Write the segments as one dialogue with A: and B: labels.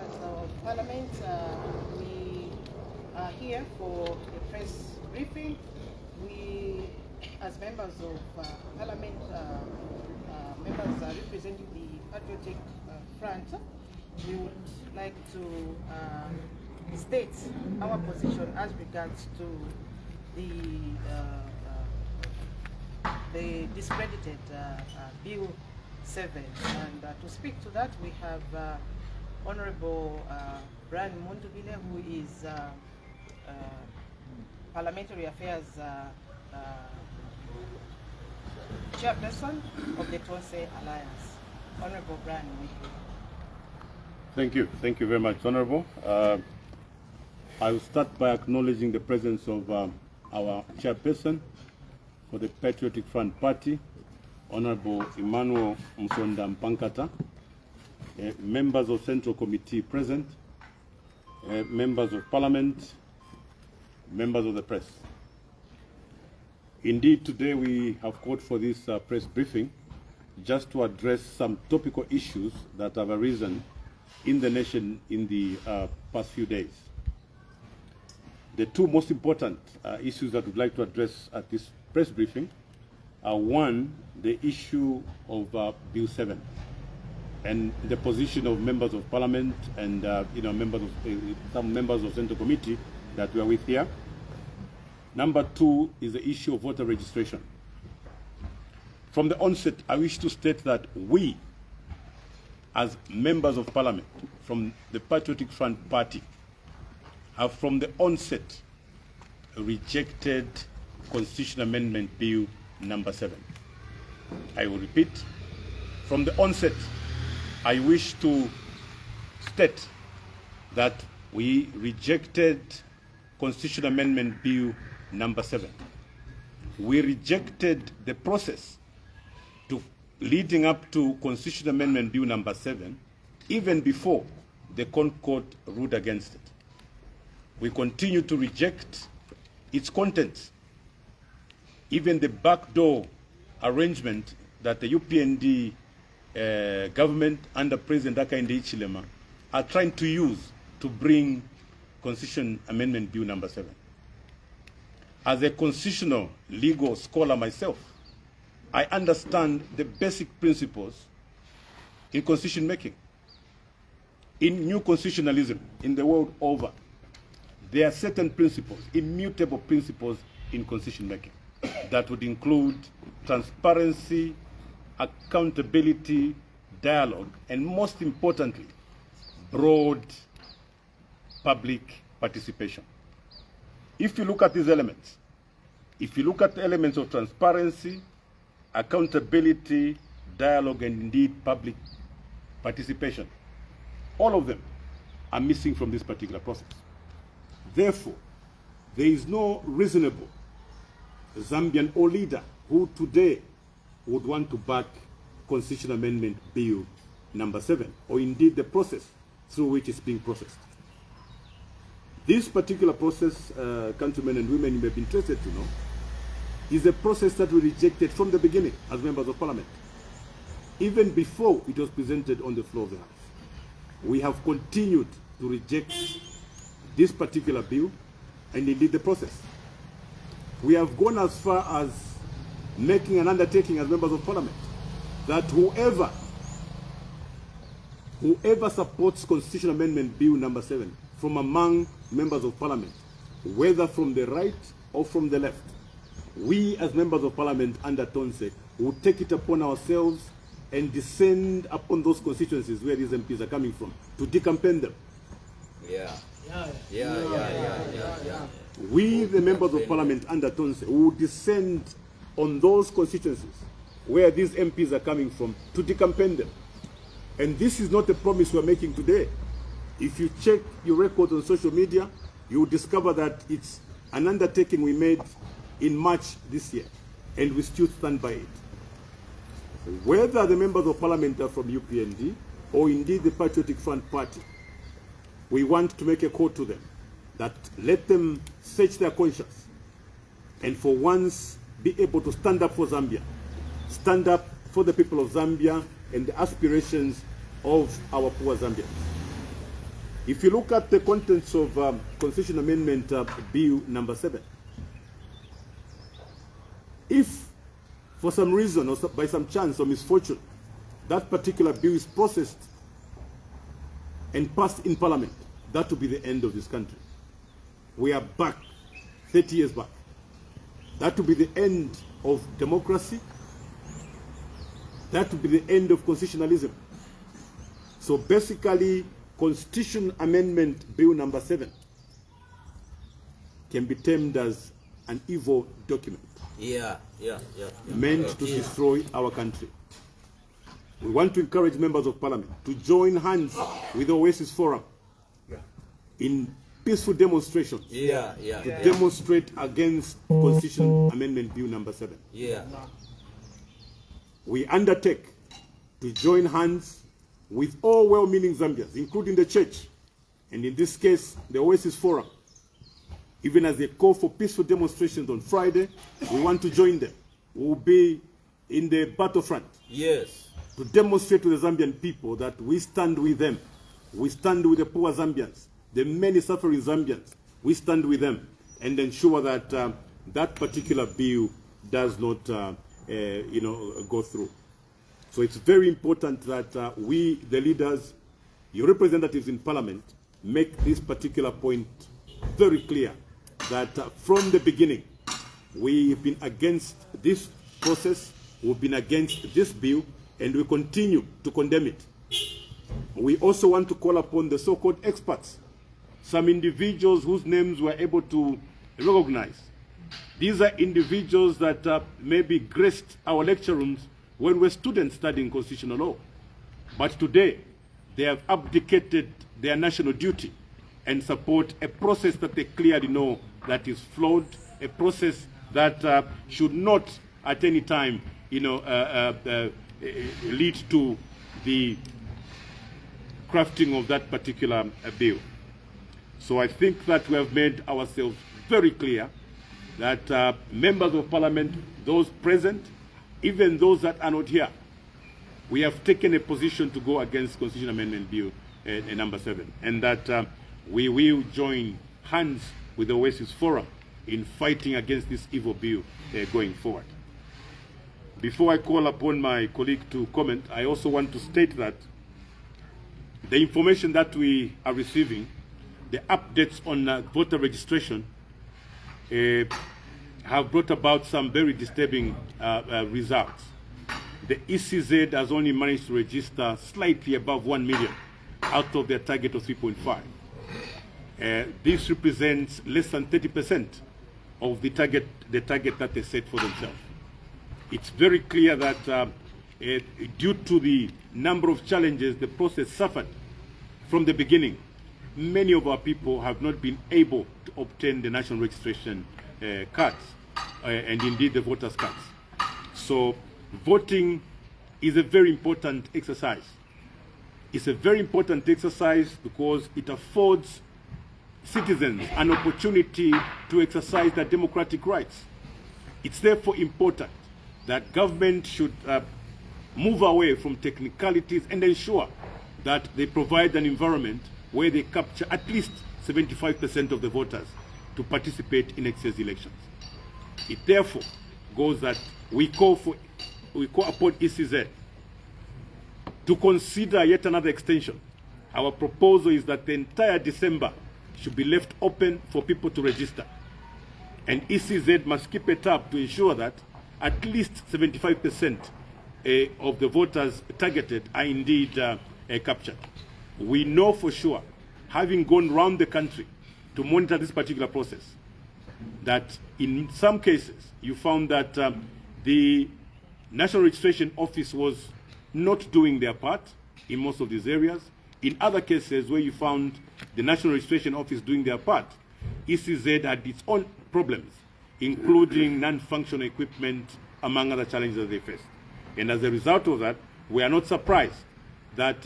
A: Of Parliament, we are here for a press briefing. We, as members of Parliament, members representing the Patriotic Front, we would like to state our position as regards to the discredited Bill 7. And to speak to that, we have Honorable Brian Mundubile, who is Parliamentary Affairs Chairperson of the Tonse Alliance. Honorable Brian Mundubile.
B: Thank you very much, Honorable. I will start by acknowledging the presence of our Chairperson for the Patriotic Front Party, Honorable Emmanuel Msonda Mpankata, members of Central Committee present, members of Parliament, members of the press. Indeed, today we have called for this press briefing just to address some topical issues that have arisen in the nation in the past few days. The two most important issues that we'd like to address at this press briefing are, one, the issue of Bill 7 and the position of members of Parliament and some members of Central Committee that we are with here. Number two is the issue of voter registration. From the onset, I wish to state that we, as members of Parliament from the Patriotic Front Party, have from the onset rejected Constitutional Amendment Bill number 7. I will repeat, from the onset, I wish to state that we rejected Constitutional Amendment Bill number 7. We rejected the process leading up to Constitutional Amendment Bill number 7, even before the Concord ruled against it. We continue to reject its contents, even the backdoor arrangement that the UPND government under President Hakainde Hichilema are trying to use to bring Constitution Amendment Bill number 7. As a constitutional legal scholar myself, I understand the basic principles in constitution making. In new constitutionalism, in the world over, there are certain principles, immutable principles in constitution making that would include transparency, accountability, dialogue, and most importantly, broad public participation. If you look at these elements, if you look at the elements of transparency, accountability, dialogue, and indeed public participation, all of them are missing from this particular process. Therefore, there is no reasonable Zambian or leader who today would want to back Constitutional Amendment Bill number 7, or indeed the process through which it's being processed. This particular process, countrymen and women, you may be interested to know, is a process that we rejected from the beginning as members of Parliament, even before it was presented on the floor of the House. We have continued to reject this particular bill and indeed the process. We have gone as far as making an undertaking as members of Parliament that whoever supports Constitutional Amendment Bill number 7 from among members of Parliament, whether from the right or from the left, we as members of Parliament under Tonse will take it upon ourselves and descend upon those constituencies where these MPs are coming from to decampaign them. We, the members of Parliament under Tonse, will descend on those constituencies where these MPs are coming from to decampaign them. And this is not a promise we're making today. If you check your records on social media, you will discover that it's an undertaking we made in March this year, and we still stand by it. Whether the members of Parliament are from UPND or indeed the Patriotic Front Party, we want to make a call to them that let them search their conscience and for once be able to stand up for Zambia, stand up for the people of Zambia and the aspirations of our poor Zambians. If you look at the contents of Constitution Amendment Bill number 7, if for some reason or by some chance or misfortune that particular bill is processed and passed in Parliament, that will be the end of this country. We are back 30 years back. That will be the end of democracy. That will be the end of constitutionalism. So basically, Constitution Amendment Bill number 7 can be termed as an evil document. Meant to destroy our country. We want to encourage members of Parliament to join hands with the Oasis Forum in peaceful demonstrations to demonstrate against Constitution Amendment Bill number 7. We undertake to join hands with all well-meaning Zambians, including the church, and in this case, the Oasis Forum. Even as they call for peaceful demonstrations on Friday, we want to join them. We will be in the battlefront. To demonstrate to the Zambian people that we stand with them. We stand with the poor Zambians, the many suffering Zambians. We stand with them and ensure that that particular bill does not go through. So it's very important that we, the leaders, your representatives in Parliament, make this particular point very clear that from the beginning, we've been against this process, we've been against this bill, and we continue to condemn it. We also want to call upon the so-called experts, some individuals whose names we're able to recognize. These are individuals that maybe graced our lecture rooms when we're students studying constitutional law. But today, they have abdicated their national duty and support a process that they clearly know that is flawed, a process that should not at any time lead to the crafting of that particular bill. So I think that we have made ourselves very clear that members of Parliament, those present, even those that are not here, we have taken a position to go against Constitution Amendment Bill number 7, and that we will join hands with the Oasis Forum in fighting against this evil bill going forward. Before I call upon my colleague to comment, I also want to state that the information that we are receiving, the updates on voter registration, have brought about some very disturbing results. The ECZ has only managed to register slightly above 1 million out of their target of 3.5. This represents less than 30% of the target that they set for themselves. It's very clear that due to the number of challenges the process suffered from the beginning, many of our people have not been able to obtain the national registration cards and indeed the voters' cards. So voting is a very important exercise. It's a very important exercise because it affords citizens an opportunity to exercise their democratic rights. It's therefore important that government should move away from technicalities and ensure that they provide an environment where they capture at least 75% of the voters to participate in next year's elections. It therefore goes that we call upon ECZ to consider yet another extension. Our proposal is that the entire December should be left open for people to register. And ECZ must keep it up to ensure that at least 75% of the voters targeted are indeed captured. We know for sure, having gone around the country to monitor this particular process, that in some cases you found that the National Registration Office was not doing their part in most of these areas. In other cases where you found the National Registration Office doing their part, ECZ had its own problems, including non-functional equipment, among other challenges that they faced. And as a result of that, we are not surprised that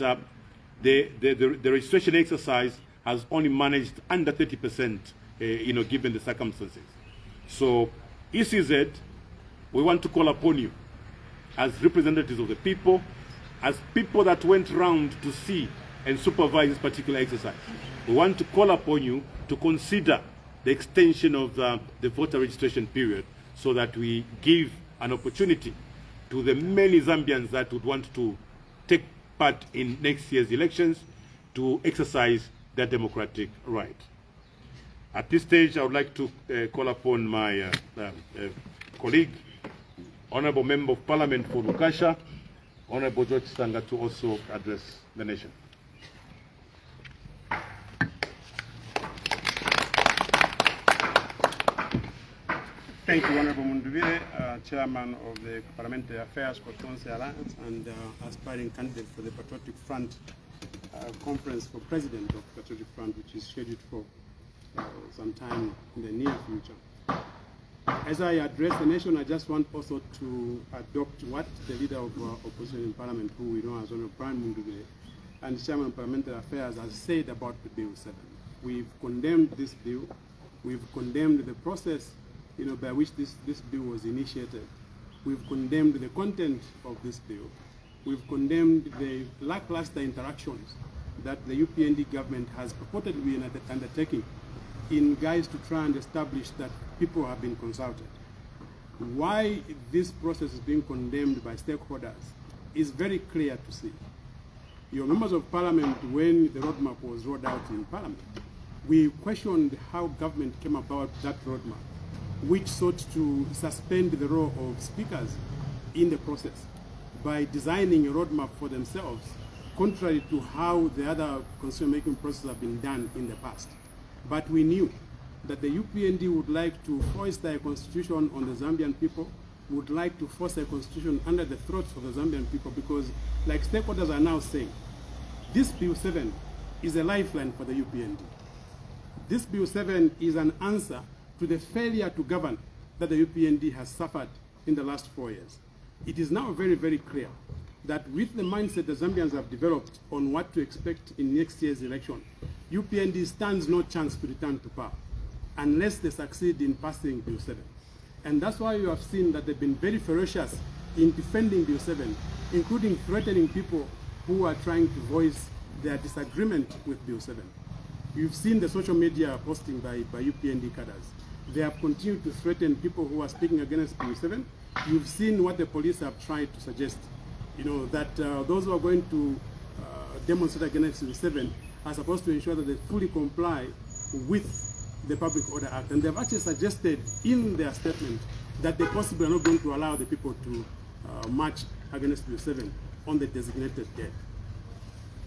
B: the registration exercise has only managed under 30%, given the circumstances. So, ECZ, we want to call upon you as representatives of the people, as people that went round to see and supervise this particular exercise. We want to call upon you to consider the extension of the voter registration period so that we give an opportunity to the many Zambians that would want to take part in next year's elections to exercise their democratic right. At this stage, I would like to call upon my colleague, Honorable Member of Parliament for Lukasha, Honorable George Sanga, to also address the nation.
C: Thank you, Honorable Mundubile, Chairman of the Parliamentary Affairs for Tonse Alliance and aspiring candidate for the Patriotic Front Conference for President of Patriotic Front, which is scheduled for some time in the near future. As I address the nation, I just want also to adopt what the leader of opposition in Parliament, who we know as Honorable Mundubile, and Chairman of Parliamentary Affairs has said about the Bill 7. We've condemned this bill. We've condemned the process by which this bill was initiated. We've condemned the content of this bill. We've condemned the lackluster interactions that the UPND government has purportedly undertaking in guise to try and establish that people have been consulted. Why this process is being condemned by stakeholders is very clear to see. Your members of Parliament, when the roadmap was rolled out in Parliament, we questioned how government came about that roadmap, which sought to suspend the role of speakers in the process by designing a roadmap for themselves, contrary to how the other constitution-making processes have been done in the past. But we knew that the UPND would like to foist a constitution on the Zambian people, would like to force a constitution under the throats of the Zambian people, because, like stakeholders are now saying, this Bill 7 is a lifeline for the UPND. This Bill 7 is an answer to the failure to govern that the UPND has suffered in the last 4 years. It is now very, very clear that with the mindset the Zambians have developed on what to expect in next year's election, UPND stands no chance to return to power unless they succeed in passing Bill 7. And that's why you have seen that they've been very ferocious in defending Bill 7, including threatening people who are trying to voice their disagreement with Bill 7. You've seen the social media posting by UPND cadres. They have continued to threaten people who are speaking against Bill 7. You've seen what the police have tried to suggest, that those who are going to demonstrate against Bill 7 are supposed to ensure that they fully comply with the Public Order Act. And they've actually suggested in their statement that they possibly are not going to allow the people to march against Bill 7 on the designated date.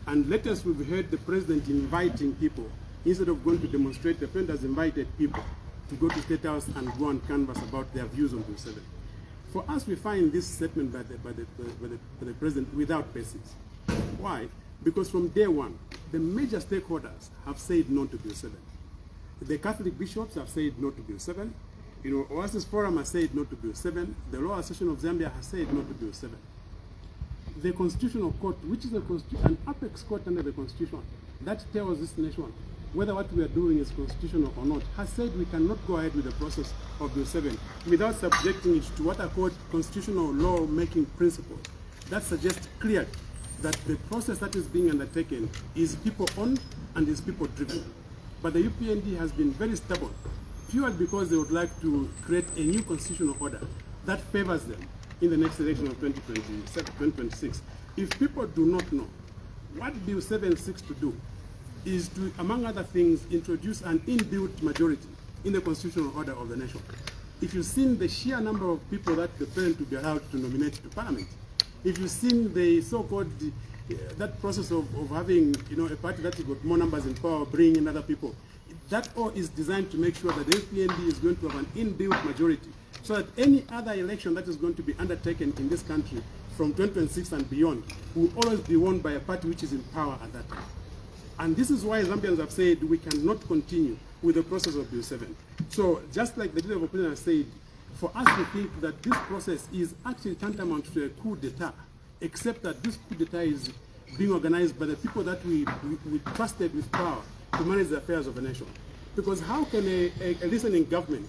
C: And latest, we've heard the president inviting people, instead of going to demonstrate, the president has invited people to go to State House and go and canvass about their views on Bill 7. For us, we find this statement by the president without basis. Why? Because from day one, the major stakeholders have said no to Bill 7. The Catholic bishops have said no to Bill 7. Oasis Forum has said no to Bill 7. The Law Association of Zambia has said no to Bill 7. The Constitutional Court, which is an apex court under the Constitution, that tells this nation whether what we are doing is constitutional or not, has said we cannot go ahead with the process of Bill 7 without subjecting it to what are called constitutional law-making principles. That suggests clearly that the process that is being undertaken is people-owned and is people-driven. But the UPND has been very stubborn, fueled because they would like to create a new constitutional order that favors them in the next election of 2026. If people do not know, what Bill 7 seeks to do is to, among other things, introduce an inbuilt majority in the constitutional order of the nation. If you've seen the sheer number of people that the president will be allowed to nominate to parliament, if you've seen the so-called that process of having a party that has got more numbers in power, bringing in other people, that all is designed to make sure that the FPND is going to have an inbuilt majority, so that any other election that is going to be undertaken in this country from 2026 and beyond will always be won by a party which is in power at that time. And this is why Zambians have said we cannot continue with the process of Bill 7. So just like the leader of opposition has said, for us to think that this process is actually tantamount to a coup d'etat, except that this coup d'etat is being organized by the people that we trusted with power to manage the affairs of the nation. Because how can a listening government,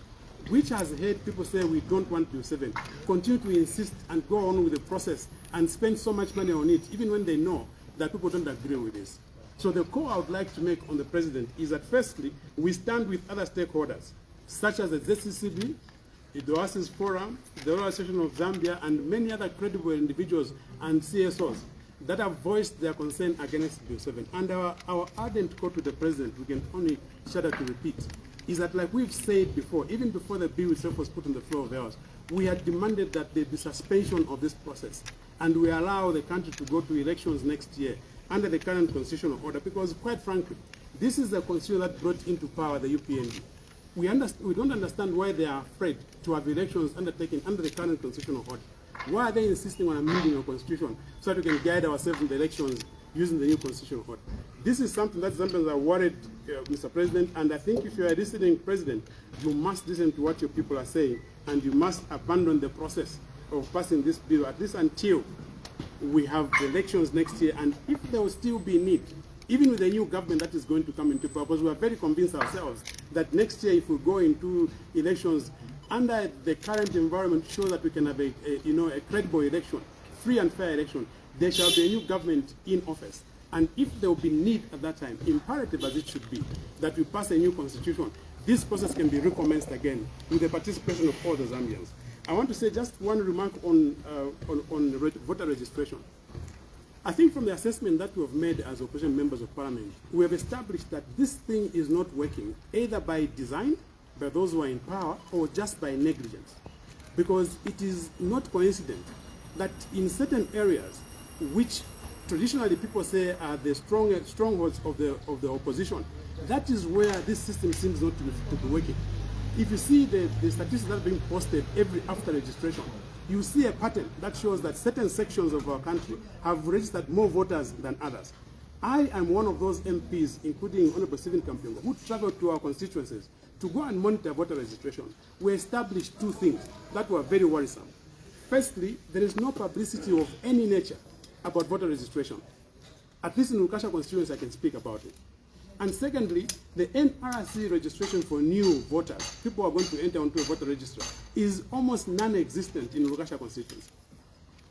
C: which has heard people say we don't want Bill 7, continue to insist and go on with the process and spend so much money on it, even when they know that people don't agree with this? So the call I would like to make on the President is that firstly, we stand with other stakeholders, such as the ZCCB, the Oasis Forum, the Royal Association of Zambia, and many other credible individuals and CSOs that have voiced their concern against Bill 7. And our ardent call to the President, we can only shudder to repeat, is that, like we've said before, even before the bill itself was put on the floor of the House, we had demanded that there be suspension of this process and we allow the country to go to elections next year under the current constitutional order, because quite frankly, this is the constitution that brought into power the UPND. We don't understand why they are afraid to have elections undertaken under the current constitutional order. Why are they insisting on amending our constitution so that we can guide ourselves in the elections using the new constitutional order? This is something that Zambians are worried, Mr. President, and I think if you are a listening President, you must listen to what your people are saying, and you must abandon the process of passing this bill, at least until we have the elections next year. And if there will still be need, even with the new government that is going to come into power, because we are very convinced ourselves that next year, if we go into elections under the current environment, show that we can have a credible election, free and fair election, there shall be a new government in office. And if there will be need at that time, imperative as it should be, that we pass a new constitution, this process can be recommenced again with the participation of all the Zambians. I want to say just one remark on voter registration. I think from the assessment that we have made as opposition members of parliament, we have established that this thing is not working either by design, by those who are in power, or just by negligence. Because it is not coincident that in certain areas, which traditionally people say are the strongholds of the opposition, that is where this system seems not to be working. If you see the statistics that are being posted after registration, you see a pattern that shows that certain sections of our country have registered more voters than others. I am one of those MPs, including Honorable Stephen Kampiongo, who traveled to our constituencies to go and monitor voter registration. We established two things that were very worrisome. Firstly, there is no publicity of any nature about voter registration. At least in Lukasha constituency, I can speak about it. And secondly, the NRC registration for new voters, people who are going to enter onto a voter register, is almost non-existent in Lukasha constituency.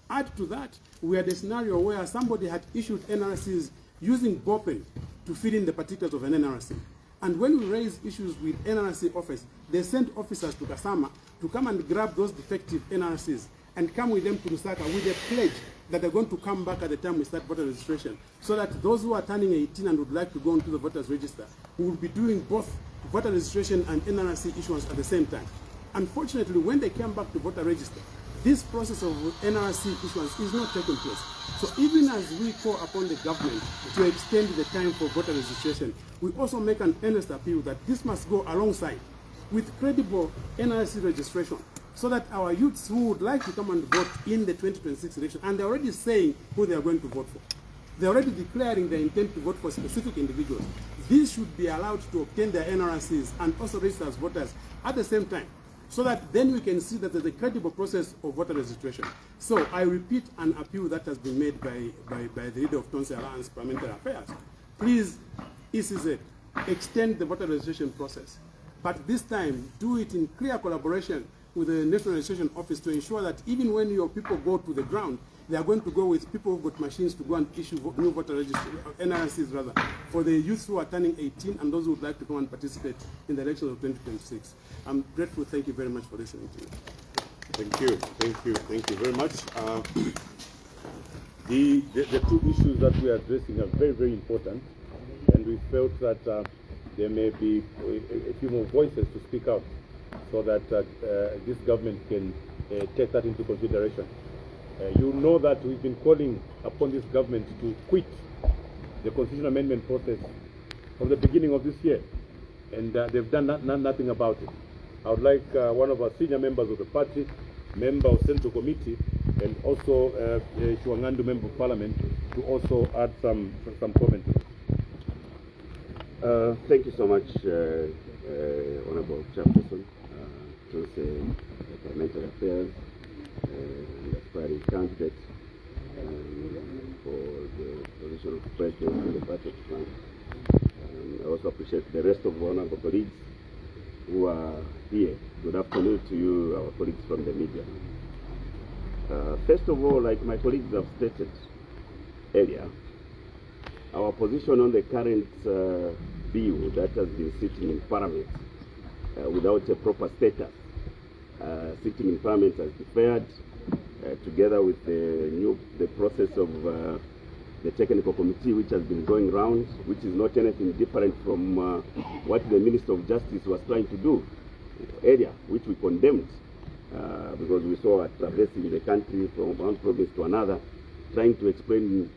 C: Add to that, we had a scenario where somebody had issued NRCs using ballpen to fill in the particulars of an NRC. And when we raised issues with NRC office, they sent officers to Kasama to come and grab those defective NRCs and come with them to Lusaka with a pledge that they're going to come back at the time we start voter registration, so that those who are turning 18 and would like to go into the voters register will be doing both voter registration and NRC issuance at the same time. Unfortunately, when they came back to voter register, this process of NRC issuance is not taking place. So even as we call upon the government to extend the time for voter registration, we also make an earnest appeal that this must go alongside with credible NRC registration, so that our youths who would like to come and vote in the 2026 election, and they're already saying who they are going to vote for. They're already declaring their intent to vote for specific individuals. These should be allowed to obtain their NRCs and also register as voters at the same time, so that then we can see that there's a credible process of voter registration. So I repeat an appeal that has been made by the leader of Tonse Alliance Parliamentary Affairs. Please, ECZ, extend the voter registration process, but this time do it in clear collaboration with the National Registration Office to ensure that even when your people go to the ground, they are going to go with people who've got machines to go and issue new voter registration, NRCs rather, for the youth who are turning 18 and those who would like to come and participate in the elections of 2026. I'm grateful. Thank you very much for listening to me.
B: Thank you very much. The two issues that we are addressing are very, very important, and we felt that there may be a few more voices to speak out, so that this government can take that into consideration. You know that we've been calling upon this government to quit the constitutional amendment process from the beginning of this year, and they've done nothing about it. I would like one of our senior members of the party, member of Central Committee, and also Chuangandu Member of Parliament, to also add some comments.
D: Thank you so much, Honorable Chairperson, Tonse Parliamentary Affairs, and aspiring candidate for the position of President in the Patriot Front. I also appreciate the rest of honorable colleagues who are here. Good afternoon to you, our colleagues from the media. First of all, like my colleagues have stated earlier, our position on the current bill that has been sitting in Parliament without a proper status. Sitting in Parliament has deferred, together with the process of the technical committee which has been going round, which is not anything different from what the Minister of Justice was trying to do earlier, which we condemned, because we saw her traversing the country from one province to another, trying to explain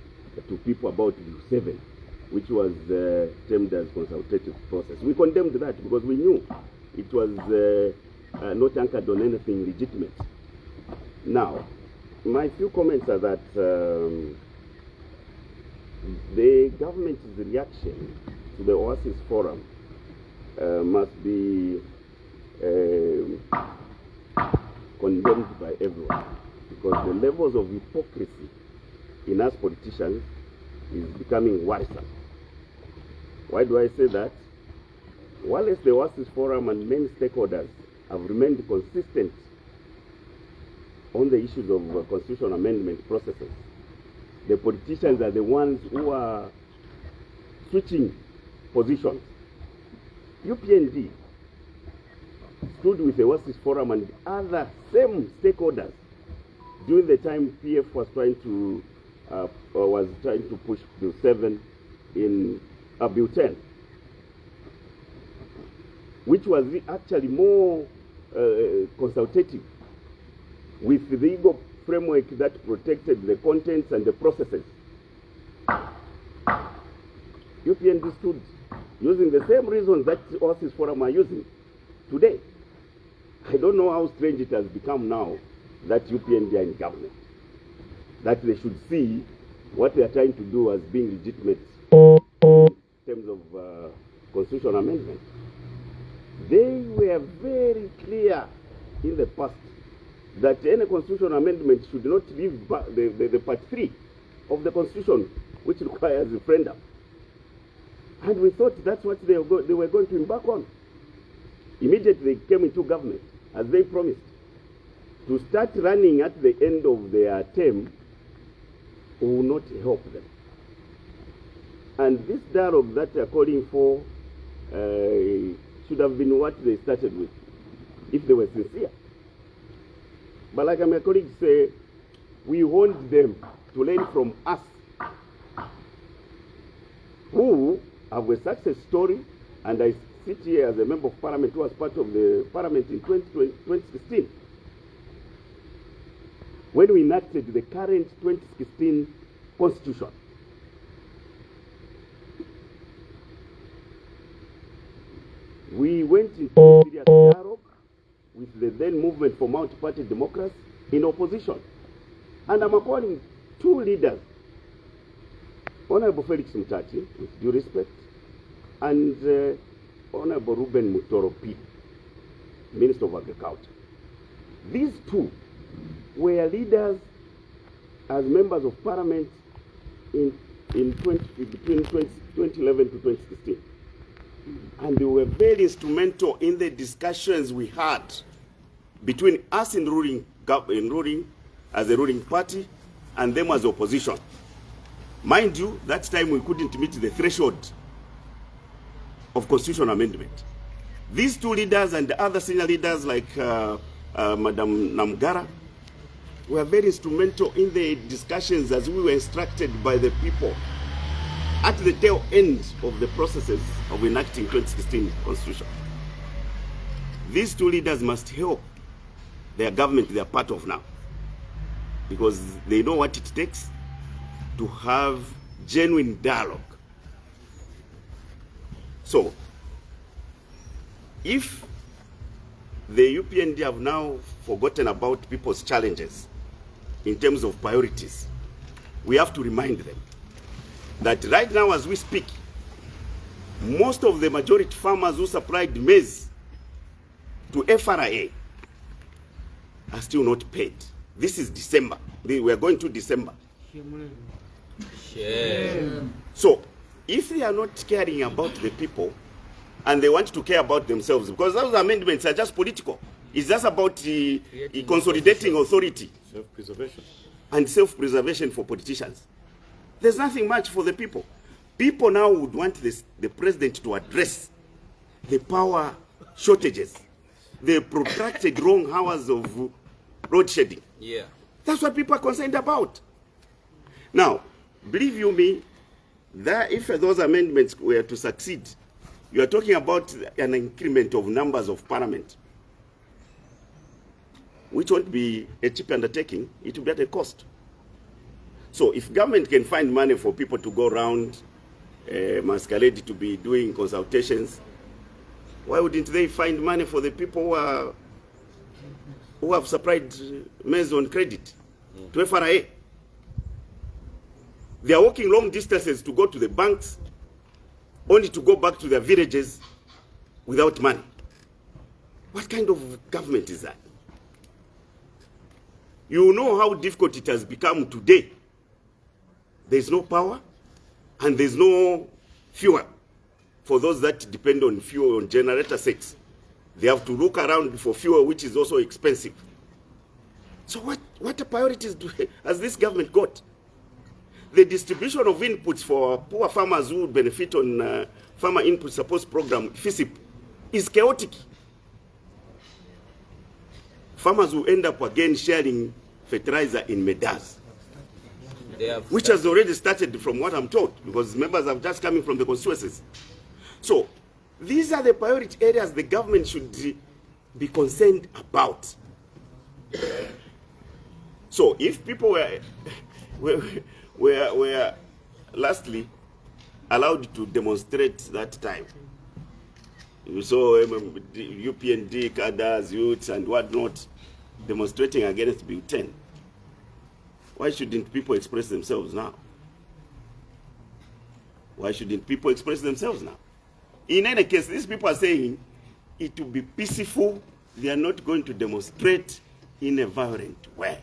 D: to people about Bill 7, which was termed as consultative process. We condemned that because we knew it was not anchored on anything legitimate. Now, my few comments are that the government's reaction to the Oasis Forum must be condemned by everyone, because the levels of hypocrisy in us politicians is becoming worrisome. Why do I say that? While the Oasis Forum and many stakeholders have remained consistent on the issues of constitutional amendment processes, the politicians are the ones who are switching positions. UPND stood with the Oasis Forum and other same stakeholders during the time PF was trying to push Bill 7 in Bill 10, which was actually more consultative with the legal framework that protected the contents and the processes. UPND stood using the same reasons that Oasis Forum are using today. I don't know how strange it has become now that UPND are in government, that they should see what they are trying to do as being legitimate in terms of constitutional amendment. They were very clear in the past that any constitutional amendment should not leave the part 3 of the Constitution, which requires referendum. And we thought that's what they were going to embark on. Immediately they came into government, as they promised, to start running at the end of their term will not help them. And this dialogue that they are calling for should have been what they started with, if they were sincere. But like my colleagues say, we want them to learn from us, who have a success story, and I sit here as a member of Parliament who was part of the Parliament in 2016, when we enacted the current 2016 Constitution. We went into serious dialogue with the then movement for multi-party democracy in opposition. And I'm calling 2 leaders, Honorable Felix Mutati, with due respect, and Honorable Ruben Mutoro P, Minister of Agriculture. These 2 were leaders as members of Parliament between 2011 to 2016. And they were very instrumental in the discussions we had between us in ruling as a ruling party and them as opposition. Mind you, that time we couldn't meet the threshold of constitutional amendment. These 2 leaders and the other senior leaders like Madam Namgara were very instrumental in the discussions as we were instructed by the people at the tail end of the processes of enacting 2016 Constitution. These 2 leaders must help their government they are part of now, because they know what it takes to have genuine dialogue. So, if the UPND have now forgotten about people's challenges in terms of priorities, we have to remind them that right now as we speak, most of the majority farmers who supplied maize to FRA are still not paid. This is December. We are going to December. So, if they are not caring about the people and they want to care about themselves, because those amendments are just political, it's just about consolidating authority,
B: self-preservation,
D: and self-preservation for politicians. There's nothing much for the people. People now would want the president to address the power shortages, the protracted long hours of road shedding.
E: Yeah.
D: That's what people are concerned about. Now, believe you me, that if those amendments were to succeed, you are talking about an increment of numbers of parliament, which won't be a cheap undertaking. It will be at a cost. So if government can find money for people to go around, masquerade to be doing consultations, why wouldn't they find money for the people who have supplied maize on credit to FRA? They are walking long distances to go to the banks, only to go back to their villages without money. What kind of government is that? You know how difficult it has become today. There's no power and there's no fuel. For those that depend on fuel on generator sets, they have to look around for fuel, which is also expensive. So what priorities has this government got? The distribution of inputs for poor farmers who would benefit on Farmer Input Support Program, FISIP, is chaotic. Farmers will end up again sharing fertilizer in medals, which has already started from what I'm told, because members have just coming from the constituencies. So these are the priority areas the government should be concerned about. So if people were lastly allowed to demonstrate that time, you saw UPND cadres, youths and whatnot demonstrating against Bill 10. Why shouldn't people express themselves now? Why shouldn't people express themselves now? In any case, these people are saying it will be peaceful. They are not going to demonstrate in a violent way.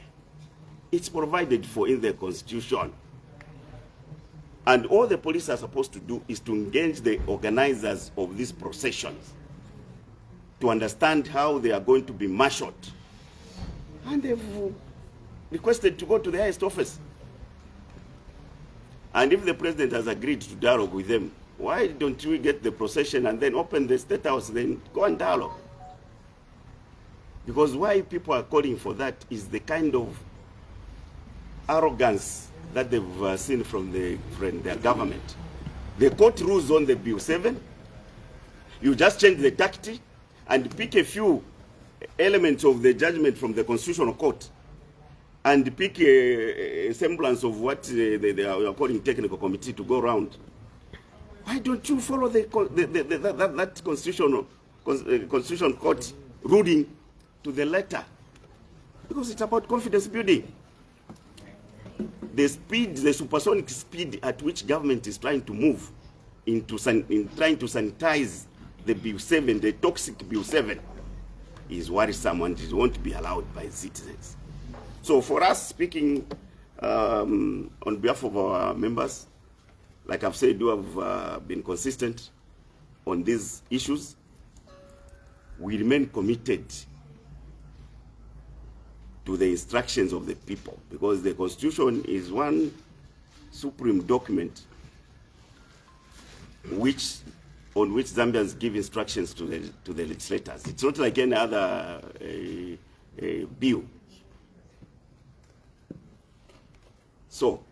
D: It's provided for in the Constitution. And all the police are supposed to do is to engage the organizers of these processions to understand how they are going to be marshaled. And they've requested to go to the highest office. And if the president has agreed to dialogue with them, why don't we get the procession and then open the State House, then go and dialogue? Because why people are calling for that is the kind of arrogance that they've seen from their government. The court rules on the Bill 7. You just change the tactic and pick a few elements of the judgment from the Constitutional Court and pick a semblance of what they are calling technical committee to go around. Why don't you follow that Constitutional Court ruling to the letter? Because it's about confidence building. The speed, the supersonic speed at which government is trying to move in trying to sanitize the Bill 7, the toxic Bill 7, is worrisome and it won't be allowed by citizens. So for us, speaking on behalf of our members, like I've said, we have been consistent on these issues. We remain committed to the instructions of the people, because the Constitution is one supreme document on which Zambians give instructions to the legislators. It's not like any other bill. So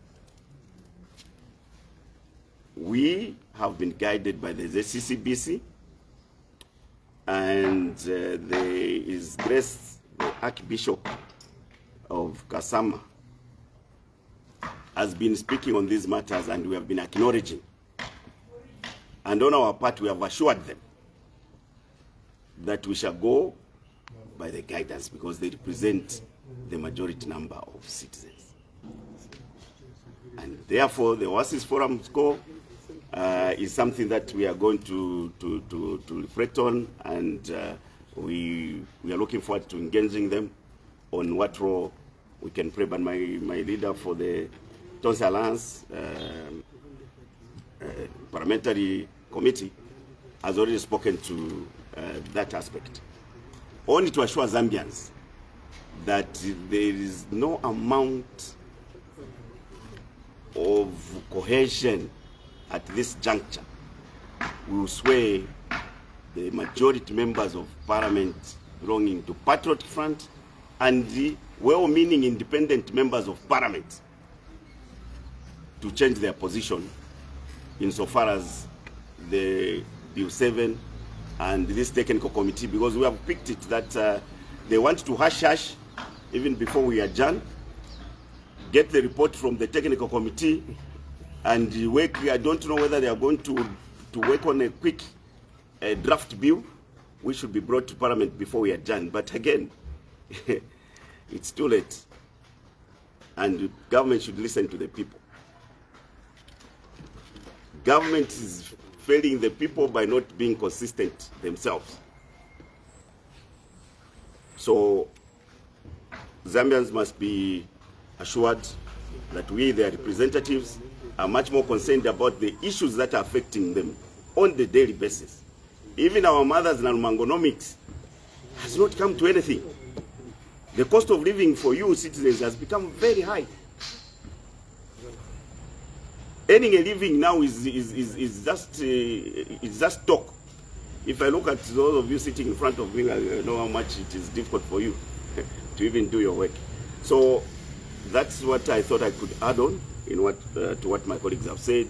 D: we have been guided by the ZCCBC, and His Grace the Archbishop of Kasama has been speaking on these matters, and we have been acknowledging. And on our part, we have assured them that we shall go by the guidance, because they represent the majority number of citizens. And therefore, the Oasis Forum score is something that we are going to reflect on, and we are looking forward to engaging them on what role we can play. But my leader for the Tonse Alliance parliamentary committee has already spoken to that aspect. Only to assure Zambians that there is no amount of cohesion at this juncture, we will sway the majority members of parliament belonging to Patriotic Front and the well-meaning independent members of parliament to change their position insofar as the Bill 7 and this technical committee, because we have picked it that they want to hush even before we adjourn, get the report from the technical committee and work. I don't know whether they are going to work on a quick draft bill which should be brought to Parliament before we adjourn. But again, it's too late, and the government should listen to the people. Government is failing the people by not being consistent themselves. So Zambians must be assured that we, their representatives, are much more concerned about the issues that are affecting them on the daily basis. Even our mothers in Almangonomics has not come to anything. The cost of living for you citizens has become very high. Earning a living now is just talk. If I look at those of you sitting in front of me, I know how much it is difficult for you to even do your work. So that's what I thought I could add on in to what my colleagues have said,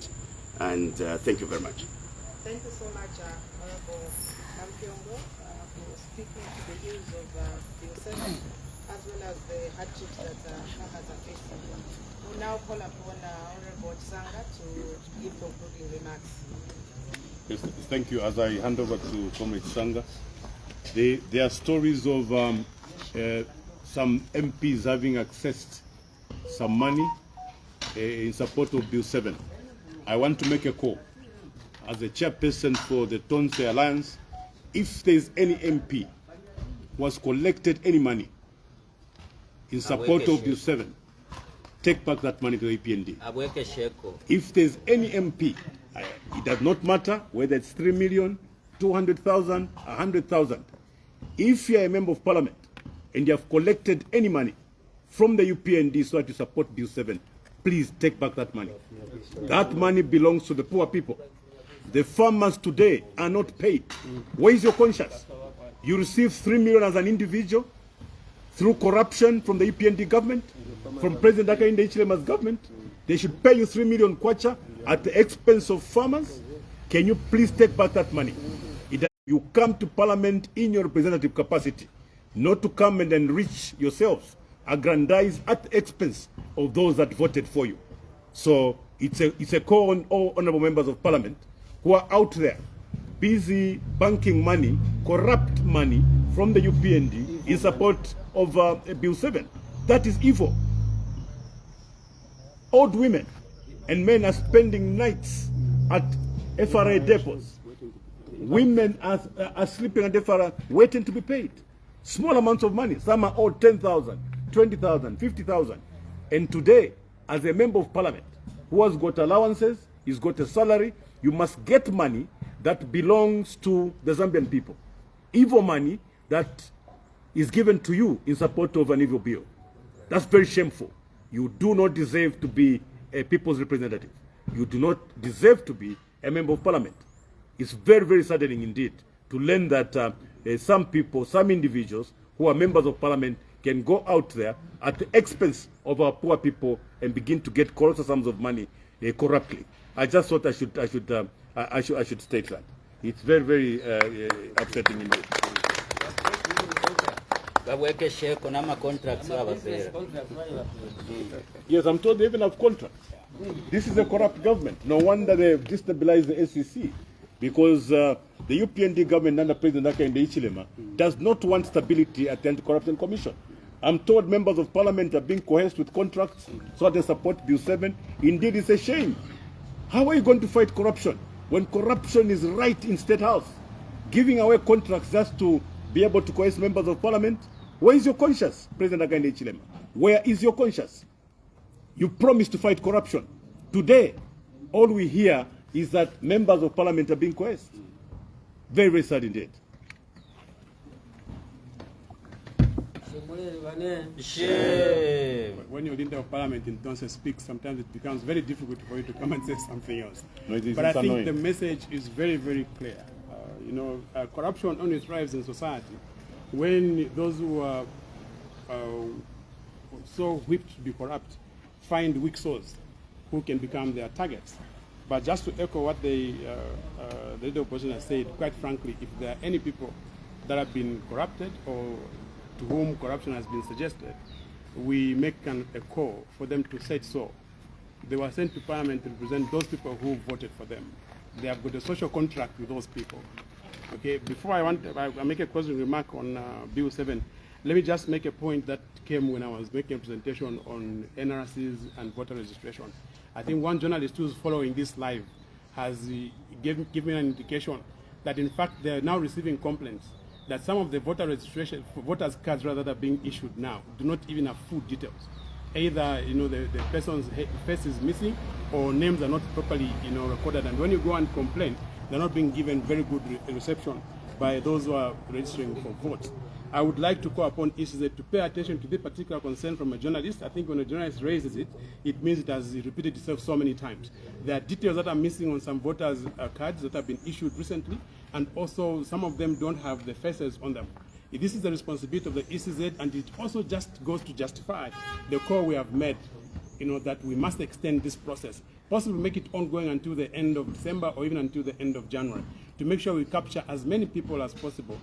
D: and thank you very much.
A: Thank you so much, Honorable Kampiongo, for speaking to the use of Bill 7, as well as the hardships that farmers are facing. We'll now call upon Honorable Tsanga to give concluding remarks.
B: Yes, thank you. As I hand over to Comrade Tsanga, there are stories of some MPs having accessed some money in support of Bill 7. I want to make a call. As a chairperson for the Tonse Alliance, if there is any MP who has collected any money in support of Bill 7, take back that money to the EPND. If there is any MP, it does not matter whether it's 3 million, 200,000, 100,000. If you are a member of parliament and you have collected any money from the UPND so that you support Bill 7, please take back that money. That money belongs to the poor people. The farmers today are not paid. Where is your conscience? You receive 3 million as an individual through corruption from the UPND government, from President Hakainde Hichilema's government. They should pay you 3 million kwacha at the expense of farmers. Can you please take back that money? You come to parliament in your representative capacity, not to come and enrich yourselves, aggrandize at the expense of those that voted for you. So it's a call on all honorable members of parliament who are out there busy banking money, corrupt money from the UPND in support of Bill 7. That is evil. Old women and men are spending nights at FRA depots. Women are sleeping at FRA waiting to be paid. Small amounts of money. Some are owed 10,000, 20,000, 50,000. And today, as a member of parliament who has got allowances, he's got a salary, you must get money that belongs to the Zambian people. Evil money that is given to you in support of an evil bill. That's very shameful. You do not deserve to be a people's representative. You do not deserve to be a member of parliament. It's very, very saddening indeed to learn that some people, some individuals who are members of parliament can go out there at the expense of our poor people and begin to get colossal sums of money corruptly. I just thought I should state that. It's very, very upsetting indeed. Yes, I'm told they even have contracts. This is a corrupt government. No wonder they've destabilized the SEC, because the UPND government under President Hakainde Hichilema does not want stability at the Anti-Corruption Commission. I'm told members of parliament are being coerced with contracts so that they support Bill 7. Indeed, it's a shame. How are you going to fight corruption when corruption is right in State House? Giving away contracts just to be able to coerce members of parliament? Where is your conscience, President Hakainde Hichilema? Where is your conscience? You promised to fight corruption. Today, all we hear is that members of parliament are being coerced. Very, very sad indeed.
C: When your leader of parliament in Tonse speaks, sometimes it becomes very difficult for you to come and say something else.
B: No,
C: but I think
B: annoying.
C: the message is very, very clear. Corruption only thrives in society when those who are so whipped to be corrupt find weak souls who can become their targets. But just to echo what the leader of opposition has said, quite frankly, if there are any people that have been corrupted or to whom corruption has been suggested, we make a call for them to say so. They were sent to parliament to represent those people who voted for them. They have got a social contract with those people. Okay, before I make a closing remark on Bill 7, let me just make a point that came when I was making a presentation on NRCs and voter registration. I think one journalist who's following this live has given me an indication that in fact they are now receiving complaints that some of the voters cards rather that are being issued now do not even have full details. Either the person's face is missing or names are not properly recorded, and when you go and complain, they're not being given very good reception by those who are registering for votes. I would like to call upon ECZ to pay attention to this particular concern from a journalist. I think when a journalist raises it, it means it has repeated itself so many times. There are details that are missing on some voters' cards that have been issued recently, and also some of them don't have the faces on them. This is the responsibility of the ECZ, and it also just goes to justify the call we have made, that we must extend this process, possibly make it ongoing until the end of December or even until the end of January, to make sure we capture as many people as possible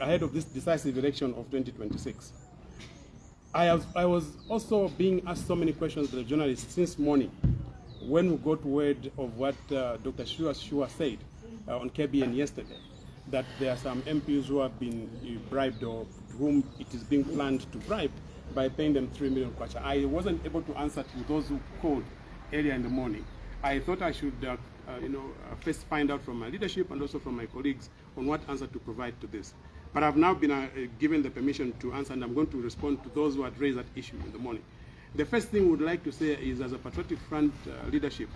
C: ahead of this decisive election of 2026. I was also being asked so many questions by the journalists since morning when we got word of what Dr. Shua said on KBN yesterday, that there are some MPs who have been bribed or to whom it is being planned to bribe by paying them 3 million kwacha. I wasn't able to answer to those who called earlier in the morning. I thought I should first find out from my leadership and also from my colleagues on what answer to provide to this. But I've now been given the permission to answer, and I'm going to respond to those who had raised that issue in the morning. The first thing we would like to say is, as a Patriotic Front leadership,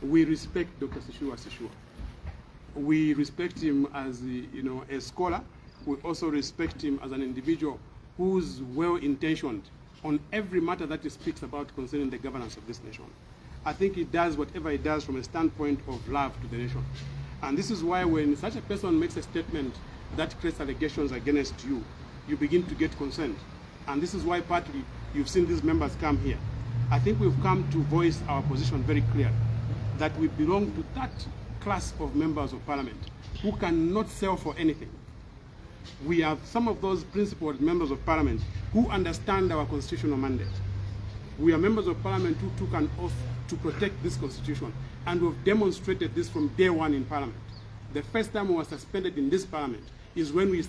C: we respect Dr. Sishua. We respect him as a scholar. We also respect him as an individual who's well-intentioned on every matter that he speaks about concerning the governance of this nation. I think he does whatever he does from a standpoint of love to the nation. And this is why when such a person makes a statement that creates allegations against you, you begin to get concerned. And this is why partly you've seen these members come here. I think we've come to voice our position very clearly, that we belong to that class of members of parliament who cannot sell for anything. We have some of those principled members of parliament who understand our constitutional mandate. We are members of parliament who took an oath to protect this constitution, and we've demonstrated this from day one in parliament. The first time we were suspended in this parliament is when we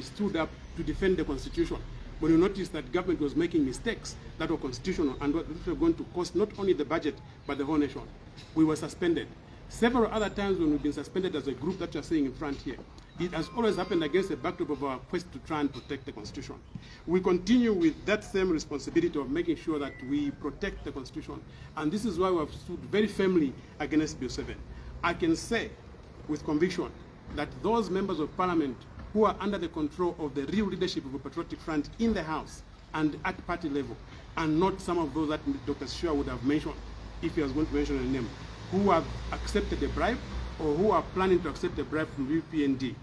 C: stood up to defend the constitution. When we noticed that government was making mistakes that were constitutional and that were going to cost not only the budget but the whole nation, we were suspended. Several other times when we've been suspended as a group that you're seeing in front here, it has always happened against the backdrop of our quest to try and protect the constitution. We continue with that same responsibility of making sure that we protect the constitution, and this is why we have stood very firmly against Bill 7. I can say with conviction that those members of parliament who are under the control of the real leadership of a Patriotic Front in the House and at party level, and not some of those that Dr. Shua would have mentioned if he was going to mention a name, who have accepted a bribe or who are planning to accept a bribe from UPND,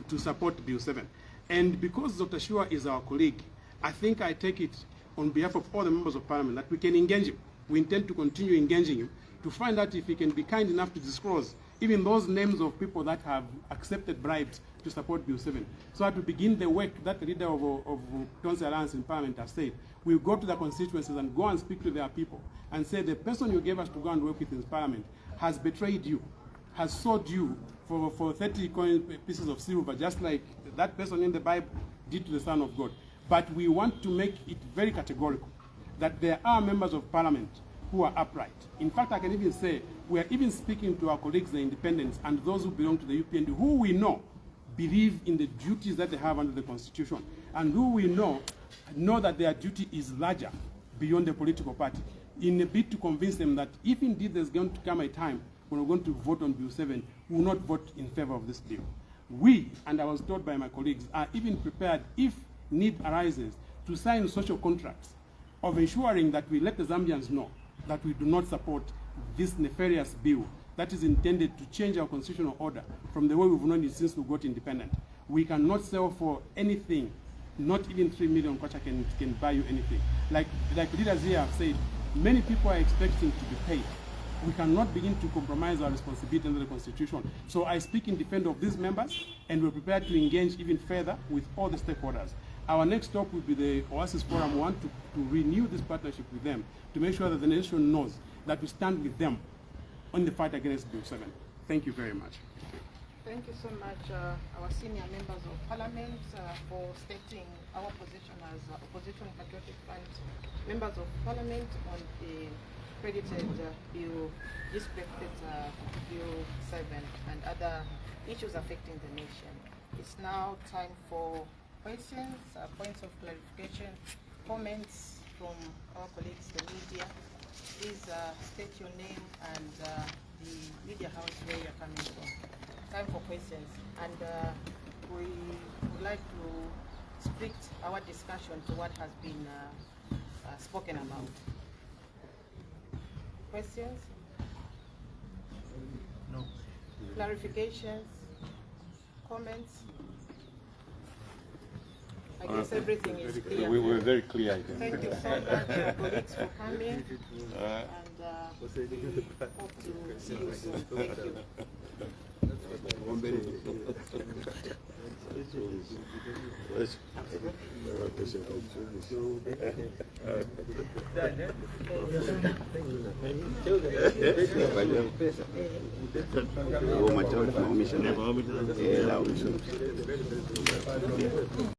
C: to support Bill 7. And because Dr. Shua is our colleague, I think I take it on behalf of all the members of parliament that we can engage him. We intend to continue engaging him to find out if he can be kind enough to disclose even those names of people that have accepted bribes to support Bill 7. So to begin the work that the leader of Tonse Alliance in Parliament has said, we'll go to the constituencies and go and speak to their people and say, the person you gave us to go and work with in Parliament has betrayed you, has sold you for 30 pieces of silver, just like that person in the Bible did to the Son of God. But we want to make it very categorical that there are members of Parliament who are upright. In fact, I can even say we are even speaking to our colleagues, the independents, and those who belong to the UPND, who we know believe in the duties that they have under the Constitution, and who we know that their duty is larger beyond the political party, in a bid to convince them that if indeed there's going to come a time when we're going to vote on Bill 7, we will not vote in favor of this bill. We, and I was told by my colleagues, are even prepared if need arises to sign social contracts of ensuring that we let the Zambians know that we do not support this nefarious bill that is intended to change our constitutional order from the way we've known it since we got independent. We cannot sell for anything, not even 3 million kwacha can buy you anything. Like leaders here have said, many people are expecting to be paid. We cannot begin to compromise our responsibility under the Constitution. So I speak in defense of these members, and we're prepared to engage even further with all the stakeholders. Our next stop will be the Oasis Forum. We want to renew this partnership with them to make sure that the nation knows that we stand with them on the fight against Bill 7. Thank you very much.
A: Thank you so much, our senior members of parliament, for stating our position as Opposition Patriotic Front members of parliament on the credited bill, disrespected Bill 7 and other issues affecting the nation. It's now time for questions, points of clarification, comments from our colleagues, the media. Please state your name and the media house where you're coming from. Time for questions, and we would like to split our discussion to what has been spoken about. Questions? No. Clarifications? Comments? I guess everything is clear.
B: We were very clear, I think.
A: Thank you so much, colleagues, for coming, and hope to see you soon. Thank you.